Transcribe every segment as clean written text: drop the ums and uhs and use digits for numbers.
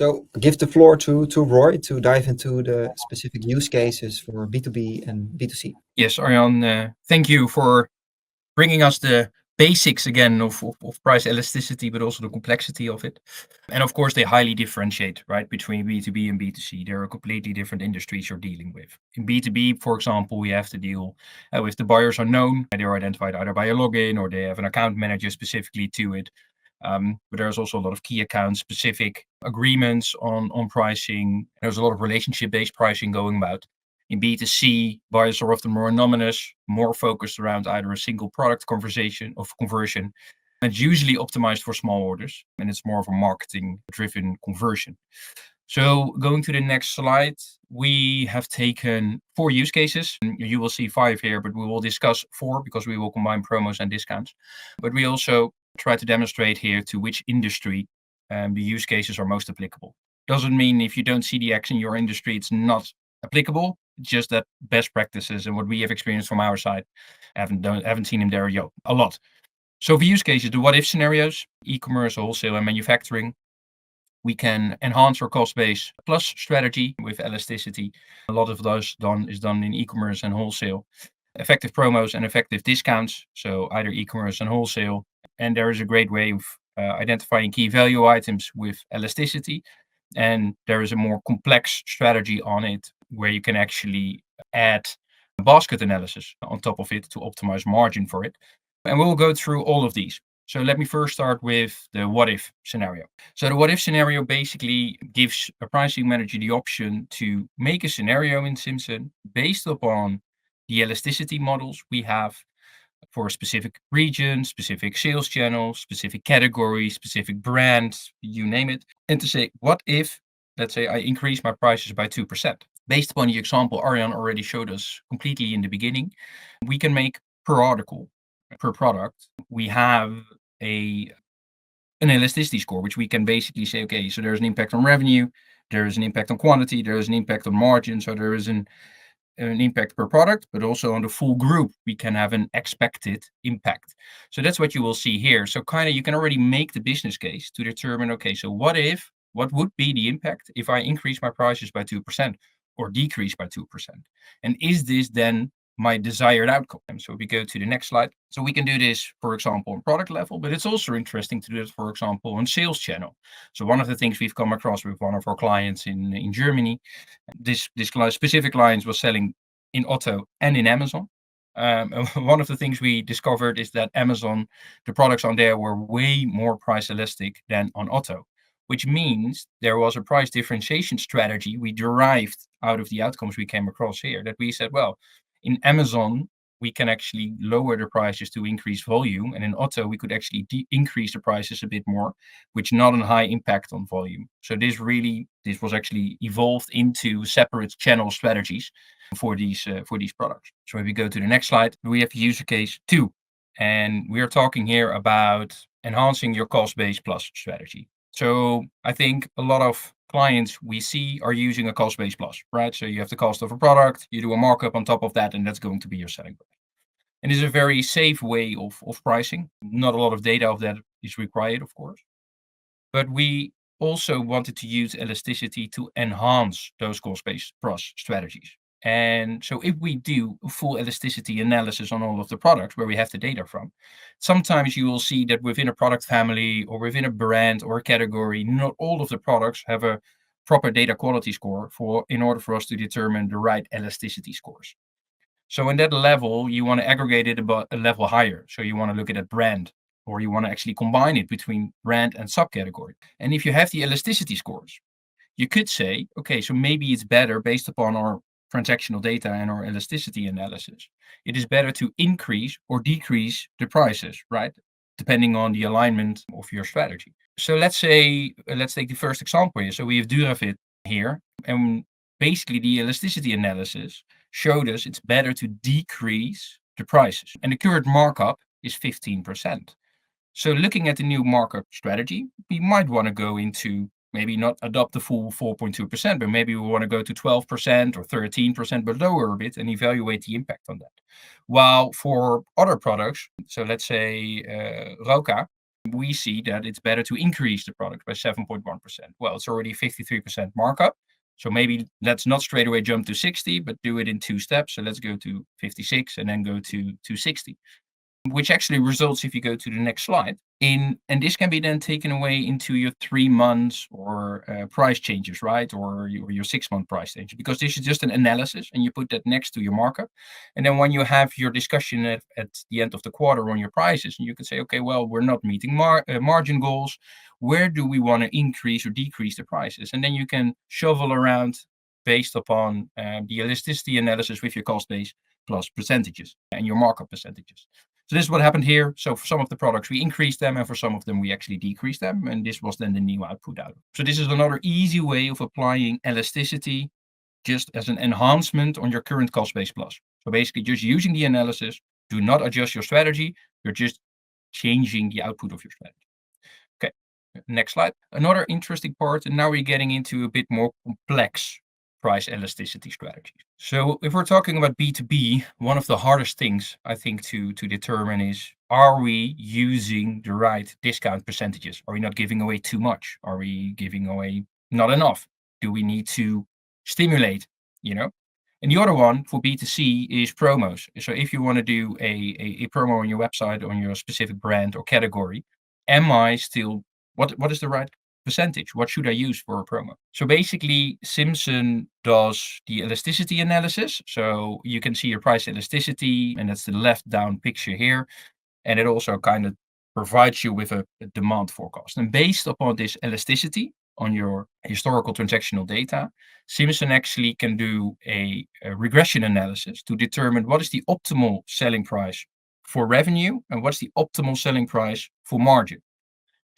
So give the floor to Roy to dive into the specific use cases for B2B and B2C. Yes, Arjan, thank you for bringing us the basics again of price elasticity, but also the complexity of it. And of course, they highly differentiate, right, between B2B and B2C. There are completely different industries you're dealing with. In B2B, for example, we have to deal with the buyers are known. They're identified either by a login or they have an account manager specifically to it. But there's also a lot of key account specific agreements on pricing. There's a lot of relationship-based pricing going about. In B2C, buyers are often more anonymous, more focused around either a single product conversation of conversion. And it's usually optimized for small orders, and it's more of a marketing-driven conversion. So going to the next slide, we have taken 4 use cases. You will see 5 here, but we will discuss 4 because we will combine promos and discounts. But we also try to demonstrate here to which industry the use cases are most applicable. Doesn't mean if you don't see the X in your industry, it's not applicable. Just that best practices and what we have experienced from our side, haven't seen them there a lot. So for use cases, the what if scenarios, e-commerce, wholesale, and manufacturing, we can enhance our cost base plus strategy with elasticity. A lot of those is done in e-commerce and wholesale. Effective promos and effective discounts, so either e-commerce and wholesale. And there is a great way of identifying key value items with elasticity. And there is a more complex strategy on it where you can actually add basket analysis on top of it to optimize margin for it. And we'll go through all of these. So let me first start with the what if scenario. So the what if scenario basically gives a pricing manager the option to make a scenario in SYMSON based upon the elasticity models we have for a specific region, specific sales channel, specific category, specific brand, you name it. And to say, what if, let's say I increase my prices by 2%? Based upon the example Arjan already showed us completely in the beginning, we can make per article, per product, we have an elasticity score, which we can basically say, okay, so there's an impact on revenue, there is an impact on quantity, there is an impact on margin, so there is an impact per product, but also on the full group, we can have an expected impact. So that's what you will see here. So kind of you can already make the business case to determine, okay, so what would be the impact if I increase my prices by 2% or decrease by 2%? And is this then my desired outcome? So we go to the next slide. So we can do this, for example, on product level, but it's also interesting to do it, for example, on sales channel. So one of the things we've come across with one of our clients in Germany, this specific client was selling in Otto and in Amazon. One of the things we discovered is that Amazon, the products on there were way more price elastic than on Otto, which means there was a price differentiation strategy we derived out of the outcomes we came across here, that we said, well, in Amazon, we can actually lower the prices to increase volume. And in Otto, we could actually increase the prices a bit more, which not a high impact on volume. So this was actually evolved into separate channel strategies for these products. So if we go to the next slide, we have user case 2. And we are talking here about enhancing your cost base plus strategy. So I think a lot of clients we see are using a cost base plus, right? So you have the cost of a product, you do a markup on top of that, and that's going to be your selling price. And it's a very safe way of pricing. Not a lot of data of that is required, of course. But we also wanted to use elasticity to enhance those cost base plus strategies. And so if we do a full elasticity analysis on all of the products where we have the data from, sometimes you will see that within a product family or within a brand or a category, not all of the products have a proper data quality score in order for us to determine the right elasticity scores. So in that level, you want to aggregate it about a level higher. So you want to look at a brand, or you want to actually combine it between brand and subcategory. And if you have the elasticity scores, you could say, okay, so maybe it's better based upon our transactional data and our elasticity analysis. It is better to increase or decrease the prices, right? Depending on the alignment of your strategy. So let's take the first example here. So we have Durafit here, and basically the elasticity analysis showed us it's better to decrease the prices. And the current markup is 15%. So looking at the new markup strategy, we might want to go into maybe not adopt the full 4.2%, but maybe we want to go to 12% or 13%, but lower a bit and evaluate the impact on that. While for other products, so let's say Roka, we see that it's better to increase the product by 7.1%. Well, it's already 53% markup. So maybe let's not straight away jump to 60, but do it in 2 steps. So let's go to 56 and then go to 60, which actually results, if you go to the next slide, and this can be then taken away into your 3 months or price changes, right? Or your 6-month price changes, because this is just an analysis and you put that next to your markup. And then when you have your discussion at the end of the quarter on your prices, and you can say, okay, well, we're not meeting margin goals. Where do we want to increase or decrease the prices? And then you can shovel around based upon the elasticity analysis with your cost base plus percentages and your markup percentages. So this is what happened here. So for some of the products, we increased them, and for some of them, we actually decreased them. And this was then the new output out. So this is another easy way of applying elasticity just as an enhancement on your current cost base plus. So basically just using the analysis, do not adjust your strategy. You're just changing the output of your strategy. Okay, next slide. Another interesting part, and now we're getting into a bit more complex price elasticity strategies. So if we're talking about B2B, one of the hardest things I think to determine is, are we using the right discount percentages? Are we not giving away too much? Are we giving away not enough? Do we need to stimulate, And the other one for B2C is promos. So if you want to do a promo on your website, on your specific brand or category, am I still, what is the right percentage? What should I use for a promo? So basically, SYMSON does the elasticity analysis. So you can see your price elasticity, and that's the left down picture here. And it also kind of provides you with a demand forecast. And based upon this elasticity on your historical transactional data, SYMSON actually can do a regression analysis to determine what is the optimal selling price for revenue and what's the optimal selling price for margin.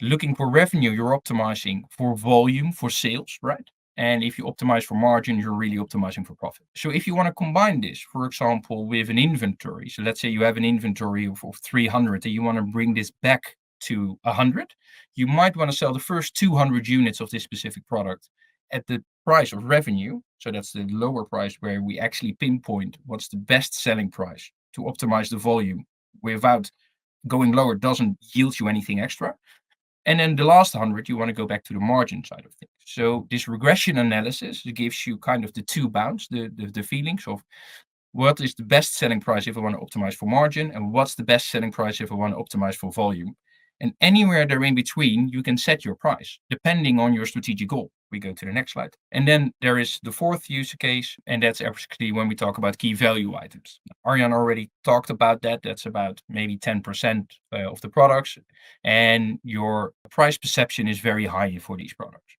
Looking for revenue, you're optimizing for volume, for sales, right? And if you optimize for margin, you're really optimizing for profit. So if you want to combine this, for example, with an inventory, so let's say you have an inventory of 300 and you want to bring this back to 100, you might want to sell the first 200 units of this specific product at the price of revenue. So that's the lower price where we actually pinpoint what's the best selling price to optimize the volume without going lower doesn't yield you anything extra. And then the last 100, you want to go back to the margin side of things. So this regression analysis gives you kind of the two bounds, the feelings of what is the best selling price if I want to optimize for margin, and what's the best selling price if I want to optimize for volume. And anywhere there in between, you can set your price depending on your strategic goal. We go to the next slide. And then there is the fourth use case, and that's actually when we talk about key value items. Arjan already talked about that. That's about maybe 10% of the products, and your price perception is very high for these products.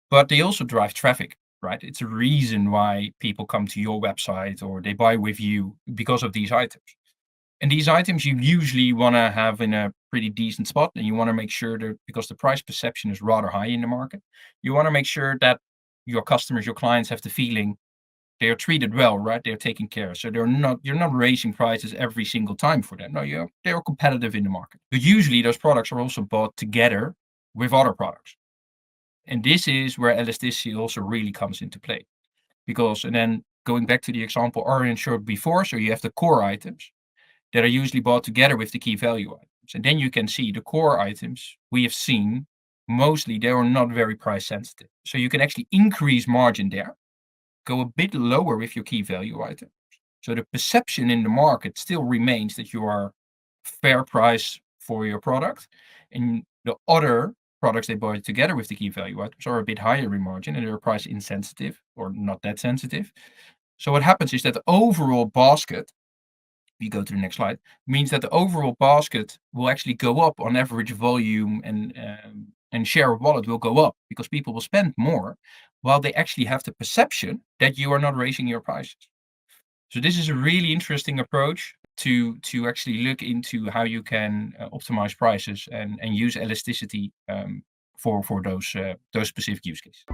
But they also drive traffic, right? It's a reason why people come to your website or they buy with you because of these items. And these items you usually want to have in a pretty decent spot, and you want to make sure that, because the price perception is rather high in the market, you want to make sure that your customers, your clients have the feeling they are treated well, right? They're taken care of. So you're not raising prices every single time for them. No, they're competitive in the market. But usually those products are also bought together with other products. And this is where elasticity also really comes into play. Because, and then going back to the example Arjan showed before, so you have the core items that are usually bought together with the key value items. And then you can see the core items we have seen, mostly they are not very price sensitive. So you can actually increase margin there, go a bit lower with your key value items. So the perception in the market still remains that you are fair price for your product. And the other products they buy together with the key value items are a bit higher in margin and they're price insensitive or not that sensitive. So what happens is that the overall basket, we go to the next slide, means that the overall basket will actually go up on average volume, and share of wallet will go up because people will spend more while they actually have the perception that you are not raising your prices. So this is a really interesting approach to actually look into how you can optimize prices and use elasticity for those specific use cases.